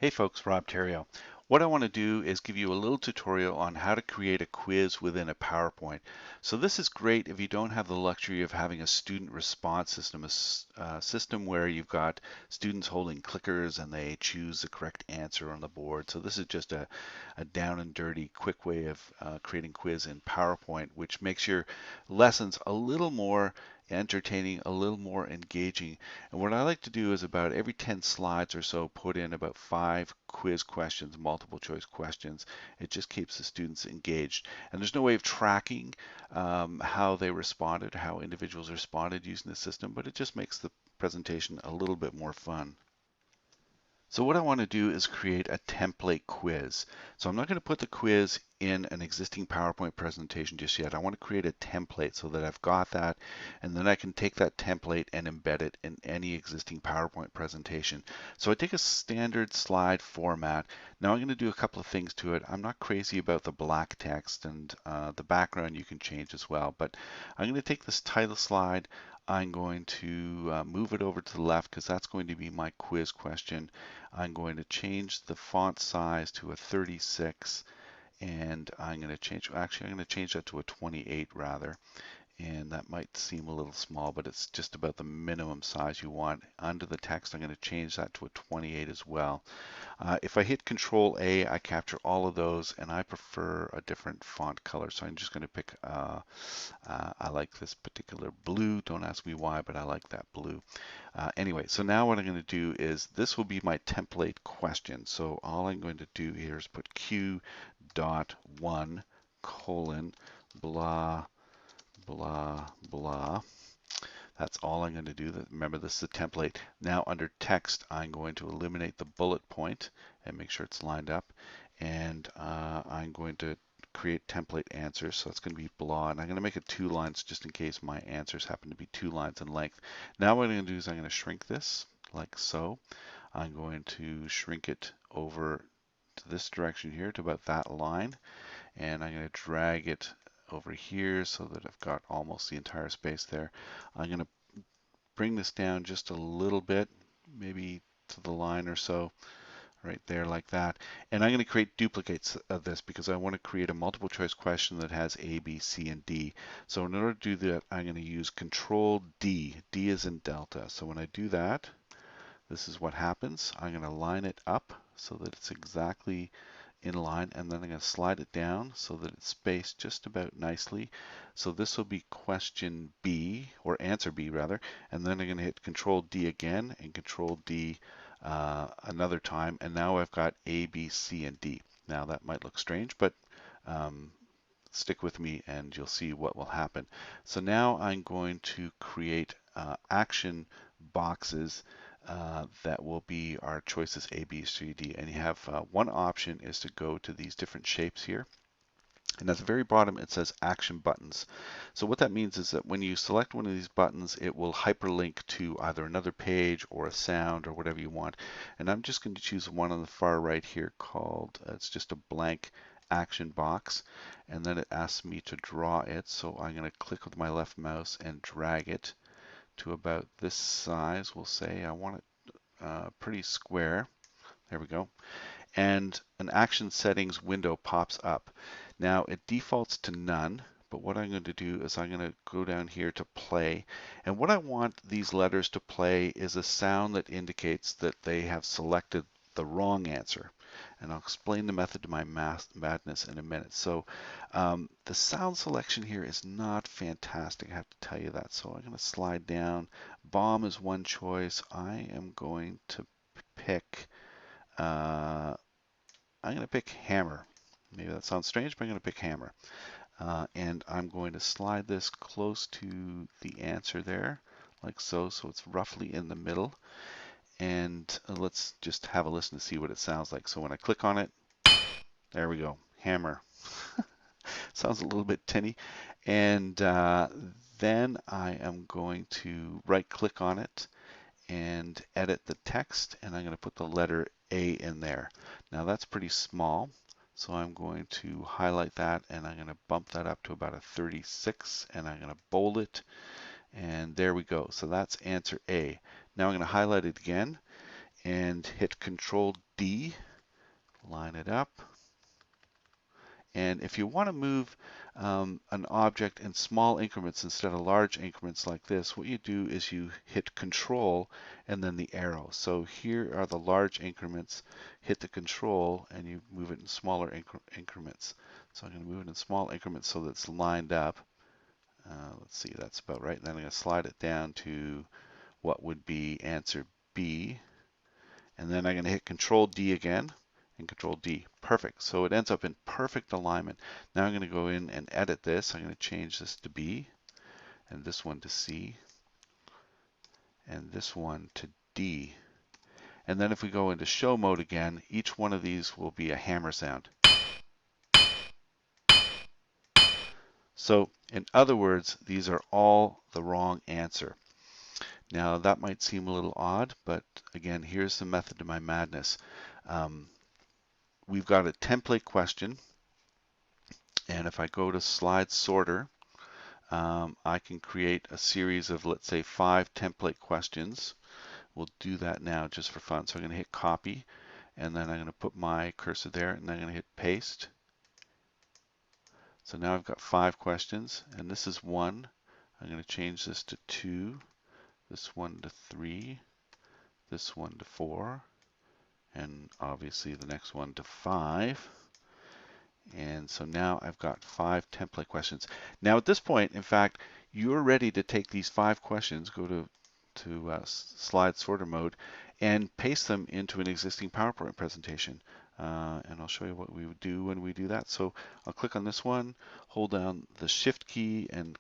Hey folks, Rob Terrio. What I want to do is give you a little tutorial on how to create a quiz within a PowerPoint. So this is great if you don't have the luxury of having a student response system, a system where you've got students holding clickers and they choose the correct answer on the board. So this is just a down and dirty, quick way of creating quiz in PowerPoint, which makes your lessons a little more entertaining, a little more engaging. And what I like to do is about every 10 slides or so, put in about 5 quiz questions, multiple choice questions. It just keeps the students engaged. And there's no way of tracking how they responded, how individuals responded using the system, but it just makes the presentation a little bit more fun. So what I want to do is create a template quiz. So I'm not going to put the quiz in an existing PowerPoint presentation just yet. I want to create a template so that I've got that, and then I can take that template and embed it in any existing PowerPoint presentation. So I take a standard slide format. Now I'm going to do a couple of things to it. I'm not crazy about the black text, and the background you can change as well, but I'm going to take this title slide. I'm going to move it over to the left because that's going to be my quiz question. I'm going to change the font size to a 36, and I'm going to change, actually I'm going to change that to a 28 rather. And that might seem a little small, but it's just about the minimum size you want. Under the text, I'm going to change that to a 28 as well. If I hit Control A, I capture all of those, and I prefer a different font color. So I'm just going to pick, I like this particular blue. Don't ask me why, but I like that blue. Anyway, so now what I'm going to do is this will be my template question. So all I'm going to do here is put Q.1 colon blah blah blah. That's all I'm going to do. Remember, this is a template. Now under text, I'm going to eliminate the bullet point and make sure it's lined up. And I'm going to create template answers. So it's going to be blah. And I'm going to make it 2 lines just in case my answers happen to be 2 lines in length. Now what I'm going to do is I'm going to shrink this like so. I'm going to shrink it over to this direction here to about that line. And I'm going to drag it over here so that I've got almost the entire space there. I'm going to bring this down just a little bit, maybe to the line or so, right there like that. And I'm going to create duplicates of this because I want to create a multiple choice question that has A, B, C, and D. So in order to do that, I'm going to use Control D. D is in Delta. So when I do that, this is what happens. I'm going to line it up so that it's exactly in line, and then I'm going to slide it down so that it's spaced just about nicely. So this will be question B, or answer B rather, and then I'm going to hit Control D again and Control D another time, and now I've got A, B, C, and D. Now that might look strange, but stick with me and you'll see what will happen. So now I'm going to create action boxes that will be our choices A, B, C, D. And you have one option is to go to these different shapes here. And at the very bottom, it says action buttons. So what that means is that when you select one of these buttons, it will hyperlink to either another page or a sound or whatever you want. And I'm just going to choose one on the far right here called, it's just a blank action box. And then it asks me to draw it. So I'm going to click with my left mouse and drag it to about this size. We'll say I want it pretty square. There we go. And an action settings window pops up. Now it defaults to none, but what I'm going to do is I'm going to go down here to play. And what I want these letters to play is a sound that indicates that they have selected the wrong answer. And I'll explain the method to my madness in a minute. So the sound selection here is not fantastic, I have to tell you that. So I'm going to slide down. Bomb is one choice. I am going to pick hammer. Maybe that sounds strange, but I'm going to pick hammer. And I'm going to slide this close to the answer there, like so, so it's roughly in the middle. And let's just have a listen to see what it sounds like. So when I click on it, there we go, hammer. Sounds a little bit tinny. And then I am going to right click on it and edit the text, and I'm going to put the letter A in there. Now that's pretty small, so I'm going to highlight that and I'm going to bump that up to about a 36, and I'm going to bold it, and there we go. So that's answer A. Now I'm going to highlight it again, and hit Control D, line it up. And if you want to move an object in small increments instead of large increments like this, what you do is you hit Control and then the arrow. So here are the large increments. Hit the Control and you move it in smaller increments. So I'm going to move it in small increments so that it's lined up. Let's see, that's about right. And then I'm going to slide it down to what would be answer B. And then I'm going to hit Control D again and Control D. Perfect. So it ends up in perfect alignment. Now I'm going to go in and edit this. I'm going to change this to B and this one to C and this one to D. And then if we go into show mode again, each one of these will be a hammer sound. So in other words, these are all the wrong answer. Now that might seem a little odd, but again, here's the method to my madness. We've got a template question, and if I go to slide sorter, I can create a series of, let's say, 5 template questions. We'll do that now just for fun. So I'm going to hit copy, and then I'm going to put my cursor there, and I'm going to hit paste. So now I've got 5 questions, and this is 1. I'm going to change this to 2, this one to 3, this one to 4, and obviously the next one to 5. And so now I've got 5 template questions. Now at this point, in fact, you're ready to take these 5 questions, go to slide sorter mode, and paste them into an existing PowerPoint presentation. And I'll show you what we would do when we do that. So I'll click on this one, hold down the Shift key, and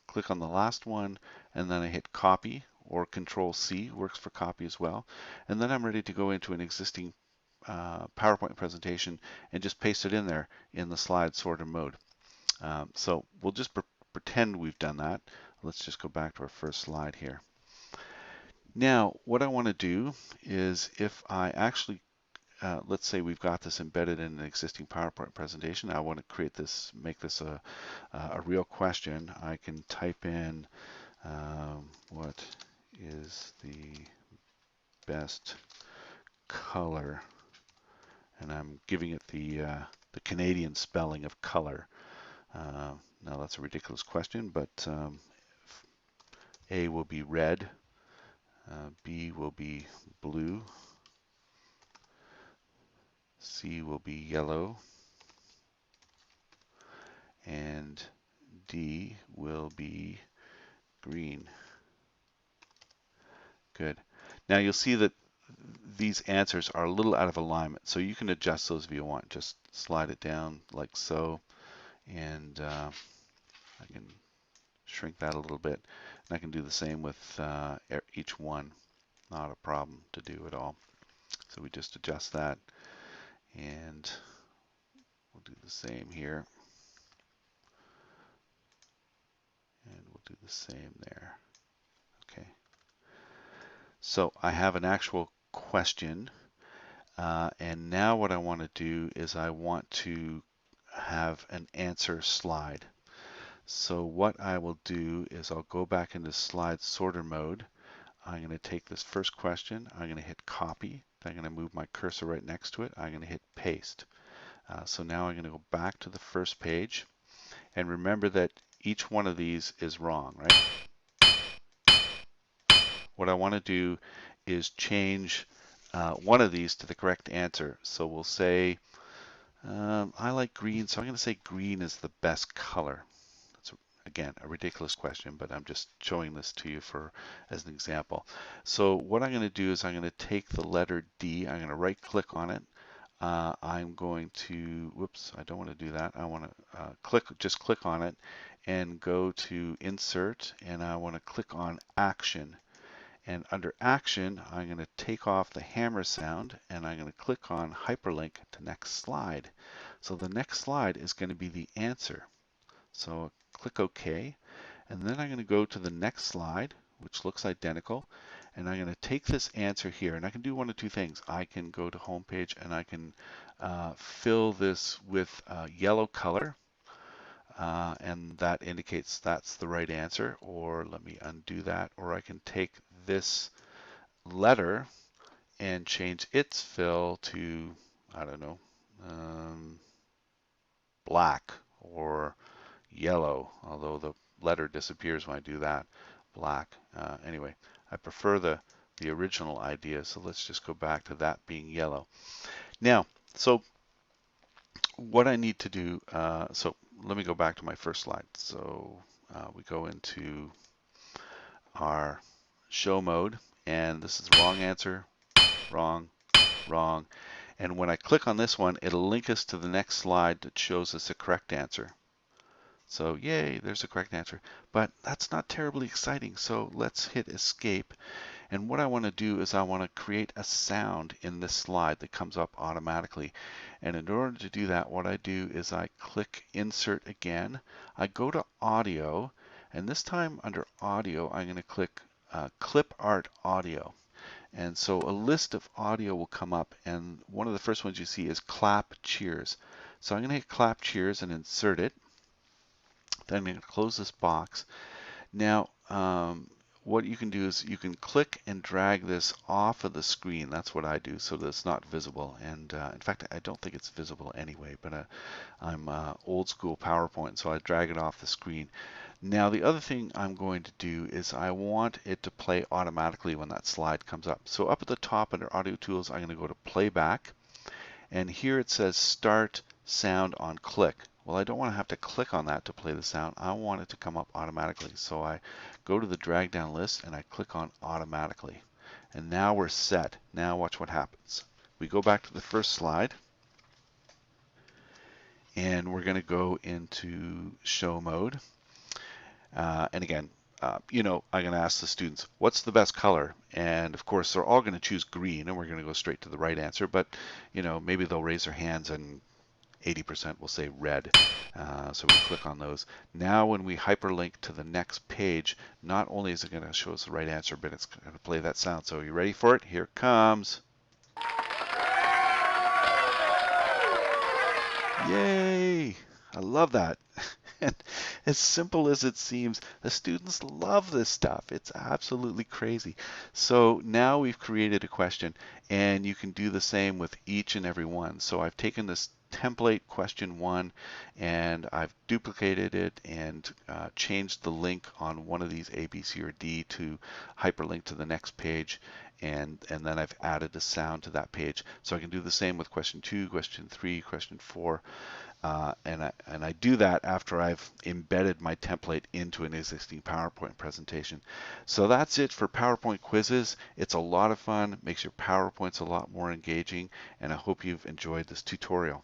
click on the last one, and then I hit copy, or Control C works for copy as well. And then I'm ready to go into an existing PowerPoint presentation and just paste it in there in the slide sorter mode. So we'll just pretend we've done that. Let's just go back to our first slide here. Now, what I want to do is if I actually, let's say we've got this embedded in an existing PowerPoint presentation. I want to create this, make this a real question. I can type in what is the best color, and I'm giving it the Canadian spelling of color. Now that's a ridiculous question, but A will be red, B will be blue, C will be yellow, and D will be green. Good. Now you'll see that these answers are a little out of alignment, so you can adjust those if you want. Just slide it down like so, and I can shrink that a little bit. And I can do the same with each one. Not a problem to do at all. So we just adjust that, and we'll do the same here. And we'll do the same there. Okay. So I have an actual question, and now what I want to do is I want to have an answer slide. So what I will do is I'll go back into slide sorter mode. I'm going to take this first question, I'm going to hit copy, I'm going to move my cursor right next to it, I'm going to hit paste. So now I'm going to go back to the first page, and remember that each one of these is wrong, right? What I want to do is change one of these to the correct answer. So we'll say, I like green, so I'm going to say green is the best color. That's, again, a ridiculous question, but I'm just showing this to you as an example. So what I'm going to do is I'm going to take the letter D, I'm going to right click on it. I'm going to, whoops, I don't want to do that. I want to just click on it and go to Insert, and I want to click on Action. And under Action, I'm going to take off the hammer sound, and I'm going to click on Hyperlink to next slide. So the next slide is going to be the answer. So click OK, and then I'm going to go to the next slide, which looks identical, and I'm going to take this answer here, and I can do one of two things. I can go to Homepage, and I can fill this with yellow color, and that indicates that's the right answer, or let me undo that, or I can take this letter and change its fill to, I don't know, um, black or yellow, although the letter disappears when I do that. Black. Anyway, I prefer the original idea, so let's just go back to that being yellow. Now, so what I need to do, so let me go back to my first slide. So we go into our show mode, and this is the wrong answer, wrong, wrong. And when I click on this one, it'll link us to the next slide that shows us a correct answer. So yay, there's a correct answer. But that's not terribly exciting, so let's hit escape. And what I want to do is I want to create a sound in this slide that comes up automatically. And in order to do that, what I do is I click Insert again. I go to Audio, and this time under Audio, I'm going to click Clip Art Audio. And so a list of audio will come up, and one of the first ones you see is Clap Cheers. So I'm going to hit Clap Cheers and insert it. Then I'm going to close this box. Now, what you can do is you can click and drag this off of the screen. That's what I do, so that it's not visible. And in fact, I don't think it's visible anyway, but I'm old school PowerPoint, so I drag it off the screen. Now, the other thing I'm going to do is I want it to play automatically when that slide comes up. So up at the top under Audio Tools, I'm going to go to Playback. And here it says Start Sound on Click. Well, I don't want to have to click on that to play the sound. I want it to come up automatically. So I go to the drag down list and I click on automatically. And now we're set. Now watch what happens. We go back to the first slide. And we're going to go into show mode. And again, I'm going to ask the students, what's the best color? And of course, they're all going to choose green, and we're going to go straight to the right answer. But, maybe they'll raise their hands and 80% will say red. So we click on those. Now, when we hyperlink to the next page, not only is it going to show us the right answer, but it's going to play that sound. So are you ready for it? Here it comes. Yay! I love that. And as simple as it seems, the students love this stuff. It's absolutely crazy. So now we've created a question, and you can do the same with each and every one. So I've taken this template question 1 and I've duplicated it and changed the link on one of these A, B, C, or D to hyperlink to the next page, and then I've added a sound to that page. So I can do the same with question 2, question 3, question 4. And I do that after I've embedded my template into an existing PowerPoint presentation. So that's it for PowerPoint quizzes. It's a lot of fun, makes your PowerPoints a lot more engaging, and I hope you've enjoyed this tutorial.